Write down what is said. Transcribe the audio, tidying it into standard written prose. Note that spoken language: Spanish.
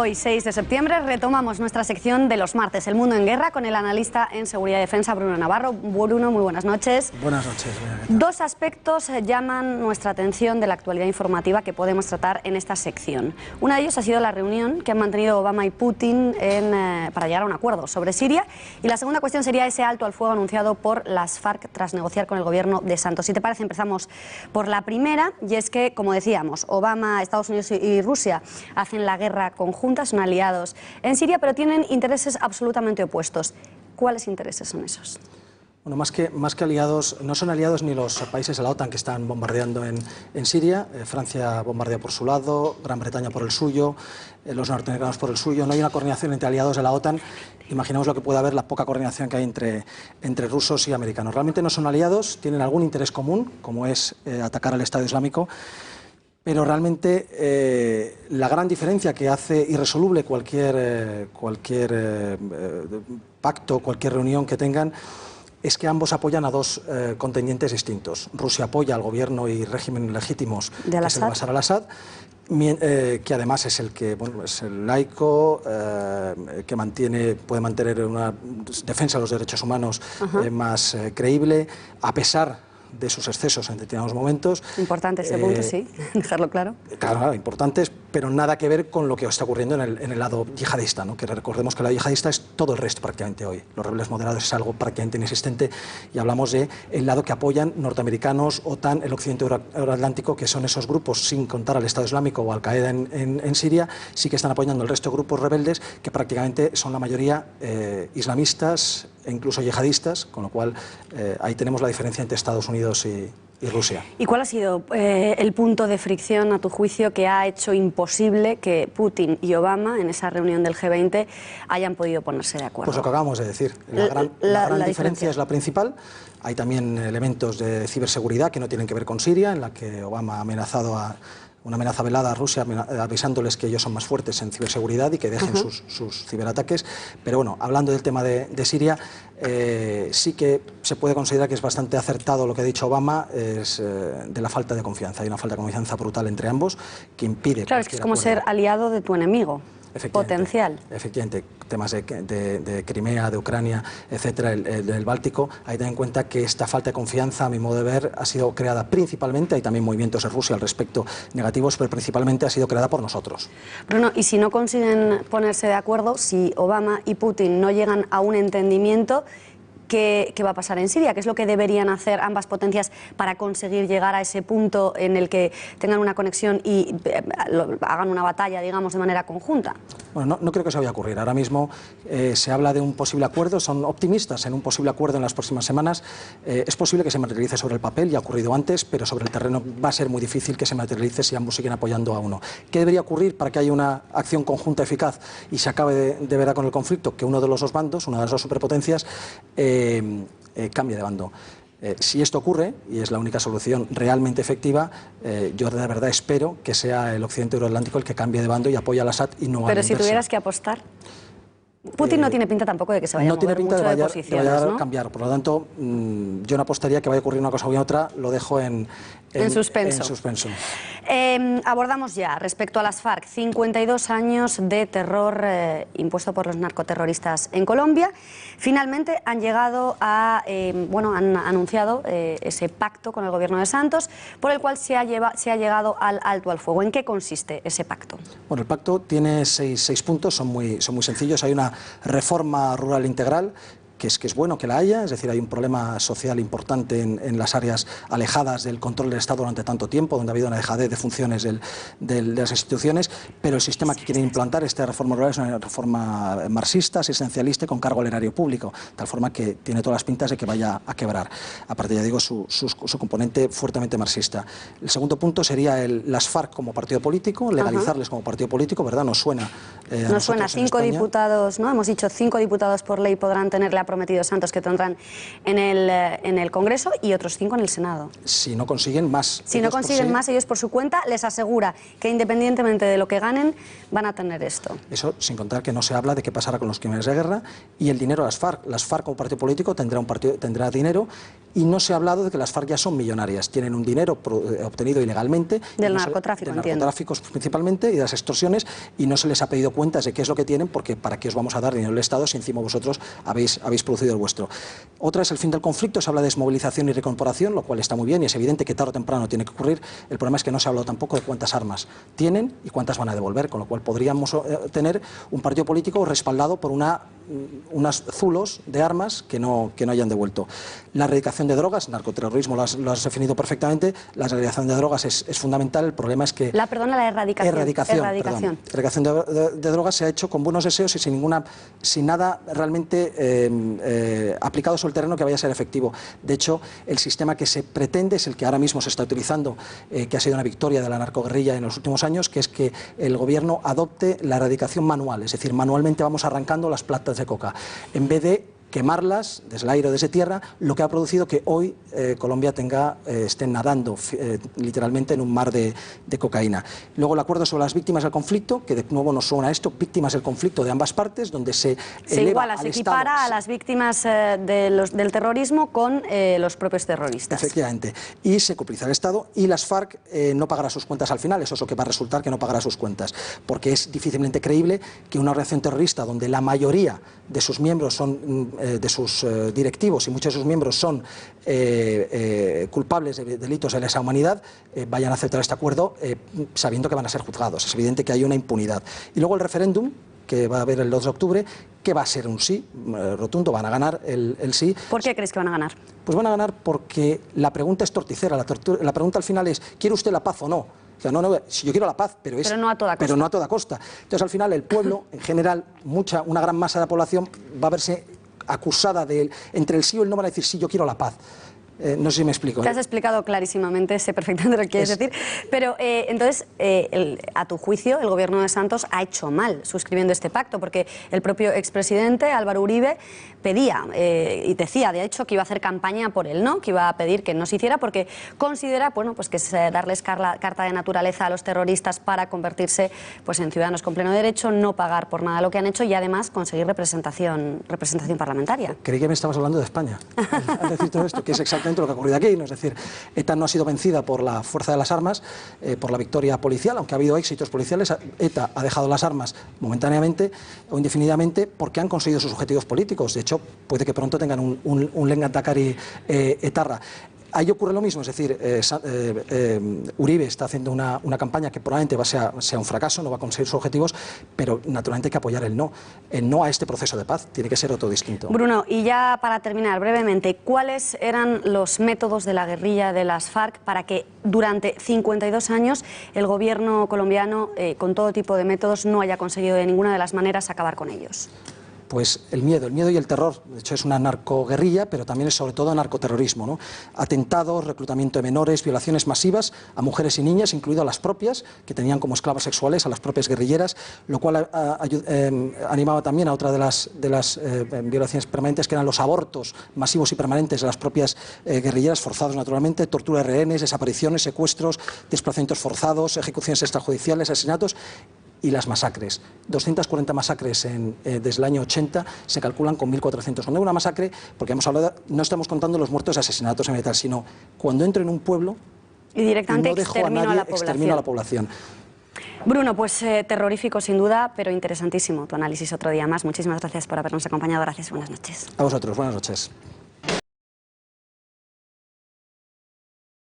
Hoy, 6 de septiembre, retomamos nuestra sección de los martes, El Mundo en Guerra, con el analista en seguridad y defensa, Bruno Navarro. Bruno, muy buenas noches. Buenas noches. Dos aspectos llaman nuestra atención de la actualidad informativa que podemos tratar en esta sección. Uno de ellos ha sido la reunión que han mantenido Obama y Putin para llegar a un acuerdo sobre Siria. Y la segunda cuestión sería ese alto al fuego anunciado por las FARC tras negociar con el gobierno de Santos. Si te parece, empezamos por la primera, y es que, como decíamos, Obama, Estados Unidos y Rusia hacen la guerra conjunta, son aliados en Siria, pero tienen intereses absolutamente opuestos. ¿Cuáles intereses son esos? Bueno, más que aliados, no son aliados ni los países de la OTAN que están bombardeando en Siria. Francia bombardea por su lado, Gran Bretaña por el suyo, los norteamericanos por el suyo. No hay una coordinación entre aliados de la OTAN. Imaginemos lo que puede haber, la poca coordinación que hay entre rusos y americanos. Realmente no son aliados, tienen algún interés común, como es atacar al Estado Islámico. Pero realmente la gran diferencia que hace irresoluble cualquier pacto, cualquier reunión que tengan, es que ambos apoyan a dos contendientes distintos. Rusia apoya al gobierno y régimen legítimos de Bashar al-Assad, que además es el que es el laico, que puede mantener una defensa de los derechos humanos más creíble, a pesar de sus excesos en determinados momentos. Importante ese punto, sí, dejarlo claro. Claro, importantes, pero nada que ver con lo que está ocurriendo en el lado yihadista, ¿no? Que recordemos que el lado yihadista es todo el resto prácticamente hoy. Los rebeldes moderados es algo prácticamente inexistente, y hablamos del lado que apoyan norteamericanos, OTAN, el occidente euroatlántico, que son esos grupos, sin contar al Estado Islámico o Al-Qaeda en Siria, sí que están apoyando el resto de grupos rebeldes, que prácticamente son la mayoría islamistas e incluso yihadistas, con lo cual ahí tenemos la diferencia entre Estados Unidos y Rusia. ¿Y cuál ha sido el punto de fricción, a tu juicio, que ha hecho imposible que Putin y Obama, en esa reunión del G20, hayan podido ponerse de acuerdo? Pues lo que acabamos de decir. La gran diferencia es la principal. Hay también elementos de ciberseguridad que no tienen que ver con Siria, en la que Obama ha amenazado una amenaza velada a Rusia, avisándoles que ellos son más fuertes en ciberseguridad y que dejen sus ciberataques. Pero bueno, hablando del tema de Siria, sí que se puede considerar que es bastante acertado lo que ha dicho Obama, es de la falta de confianza. Hay una falta de confianza brutal entre ambos que impide... Claro, es que es como ser aliado de tu enemigo. Potencial. Efectivamente, temas de Crimea, de Ucrania, etcétera, del Báltico. Hay que tener en cuenta que esta falta de confianza, a mi modo de ver, ha sido creada principalmente, hay también movimientos de Rusia al respecto negativos, pero principalmente ha sido creada por nosotros. Bruno, y si no consiguen ponerse de acuerdo, si Obama y Putin no llegan a un entendimiento, ¿qué va a pasar en Siria? ¿Qué es lo que deberían hacer ambas potencias para conseguir llegar a ese punto en el que tengan una conexión y hagan una batalla, digamos, de manera conjunta? Bueno, no creo que eso vaya a ocurrir. Ahora mismo se habla de un posible acuerdo, son optimistas en un posible acuerdo en las próximas semanas. Es posible que se materialice sobre el papel, ya ha ocurrido antes, pero sobre el terreno va a ser muy difícil que se materialice si ambos siguen apoyando a uno. ¿Qué debería ocurrir para que haya una acción conjunta eficaz y se acabe de verdad con el conflicto? Que uno de los dos bandos, una de las dos superpotencias, cambie de bando. Si esto ocurre, y es la única solución realmente efectiva, yo de verdad espero que sea el occidente euroatlántico el que cambie de bando y apoye al Assad y no a la Pero si tuvieras que apostar... Putin no tiene pinta tampoco de que se vaya a mover mucho de posiciones, ¿no? Cambiar, por lo tanto, yo no apostaría que vaya a ocurrir una cosa u otra, lo dejo en suspenso. Abordamos ya, respecto a las FARC, 52 años de terror impuesto por los narcoterroristas en Colombia. Finalmente han llegado han anunciado ese pacto con el gobierno de Santos, por el cual se ha llegado al alto al fuego. ¿En qué consiste ese pacto? Bueno, el pacto tiene seis puntos, son muy sencillos. Hay una reforma rural integral, que es bueno que la haya, es decir, hay un problema social importante en las áreas alejadas del control del Estado durante tanto tiempo, donde ha habido una dejadez de funciones de las instituciones, pero el sistema que quieren implantar, esta reforma rural, es una reforma marxista, asistencialista y con cargo al erario público, de tal forma que tiene todas las pintas de que vaya a quebrar. Aparte, ya digo, su componente fuertemente marxista. El segundo punto sería las FARC como partido político, legalizarles como partido político, ¿verdad? Nos suena. Nos suena, 5 diputados, ¿no? Hemos dicho 5 diputados por ley podrán tener la prometido Santos que tendrán en el Congreso y otros 5 en el Senado. Si no consiguen más. Si no consiguen más, ellos por su cuenta les asegura que independientemente de lo que ganen, van a tener esto. Eso sin contar que no se habla de qué pasará con los crímenes de guerra y el dinero a las FARC. Las FARC como partido político tendrá dinero y no se ha hablado de que las FARC ya son millonarias, tienen un dinero obtenido ilegalmente. Del narcotráfico, entiendo. Narcotráficos principalmente y de las extorsiones, y no se les ha pedido cuentas de qué es lo que tienen, porque ¿para qué os vamos a dar dinero del Estado si encima vosotros habéis producido el vuestro? Otra es el fin del conflicto, se habla de desmovilización y recorporación, lo cual está muy bien y es evidente que tarde o temprano tiene que ocurrir. El problema es que no se ha hablado tampoco de cuántas armas tienen y cuántas van a devolver, con lo cual podríamos tener un partido político respaldado por unas zulos de armas que no hayan devuelto. La erradicación de drogas, narcoterrorismo lo has definido perfectamente, la erradicación de drogas es fundamental, el problema es que... La erradicación. Erradicación de drogas se ha hecho con buenos deseos y sin nada realmente aplicado sobre el terreno que vaya a ser efectivo. De hecho, el sistema que se pretende es el que ahora mismo se está utilizando, que ha sido una victoria de la narcoguerrilla en los últimos años, que es que el gobierno adopte la erradicación manual, es decir, manualmente vamos arrancando las plantas de coca, en vez de quemarlas desde el aire o desde tierra, lo que ha producido que hoy Colombia esté nadando literalmente en un mar de cocaína. Luego el acuerdo sobre las víctimas del conflicto, que de nuevo nos suena esto, víctimas del conflicto de ambas partes, donde se equipara a las víctimas del terrorismo con los propios terroristas. Efectivamente, y se copliza el Estado, y las FARC no pagará sus cuentas al final, eso es lo que va a resultar, que no pagará sus cuentas, porque es difícilmente creíble que una organización terrorista donde la mayoría de sus miembros son de sus directivos y muchos de sus miembros son culpables de delitos de lesa humanidad, vayan a aceptar este acuerdo sabiendo que van a ser juzgados. Es evidente que hay una impunidad. Y luego el referéndum, que va a haber el 2 de octubre, que va a ser un sí rotundo, van a ganar el sí. ¿Por qué crees que van a ganar? Pues van a ganar porque la pregunta es torticera, la pregunta al final es, ¿quiere usted la paz o no? O sea, no, si yo quiero la paz, pero no a toda costa. Entonces, al final, el pueblo, en general, una gran masa de la población va a verse acusada entre el sí o el no, van a decir, sí, yo quiero la paz. No sé si me explico. Te has explicado clarísimamente, sé perfectamente lo que quieres decir, pero entonces, a tu juicio, el gobierno de Santos ha hecho mal suscribiendo este pacto, porque el propio expresidente Álvaro Uribe pedía y decía, de hecho, que iba a hacer campaña por el no, que iba a pedir que no se hiciera, porque considera, bueno, pues que es darles carta de naturaleza a los terroristas para convertirse pues en ciudadanos con pleno derecho, no pagar por nada lo que han hecho y además conseguir representación parlamentaria. Creí que me estabas hablando de España, al decir todo esto, que es exactamente lo que ha ocurrido aquí, ¿no? Es decir, ETA no ha sido vencida por la fuerza de las armas, por la victoria policial, aunque ha habido éxitos policiales. ETA ha dejado las armas momentáneamente o indefinidamente porque han conseguido sus objetivos políticos. De hecho, puede que pronto tengan un lehendakari etarra. Ahí ocurre lo mismo, es decir, Uribe está haciendo una campaña que probablemente sea un fracaso, no va a conseguir sus objetivos, pero naturalmente hay que apoyar el no a este proceso de paz, tiene que ser otro distinto. Bruno, y ya para terminar brevemente, ¿cuáles eran los métodos de la guerrilla de las FARC para que durante 52 años el gobierno colombiano, con todo tipo de métodos, no haya conseguido de ninguna de las maneras acabar con ellos? Pues el miedo y el terror. De hecho, es una narcoguerrilla, pero también es sobre todo narcoterrorismo, ¿no? Atentados, reclutamiento de menores, violaciones masivas a mujeres y niñas, incluido a las propias, que tenían como esclavas sexuales a las propias guerrilleras, lo cual animaba también a otra de las violaciones permanentes, que eran los abortos masivos y permanentes de las propias guerrilleras, forzados naturalmente, tortura de rehenes, desapariciones, secuestros, desplazamientos forzados, ejecuciones extrajudiciales, asesinatos. Y las masacres, 240 masacres desde el año 80, se calculan con 1.400. Cuando hay una masacre, porque hemos hablado, no estamos contando los muertos de asesinatos en militar, sino cuando entro en un pueblo y directamente no dejo a nadie, extermino a la población. Bruno, pues terrorífico sin duda, pero interesantísimo tu análisis otro día más. Muchísimas gracias por habernos acompañado. Gracias, buenas noches. A vosotros, buenas noches.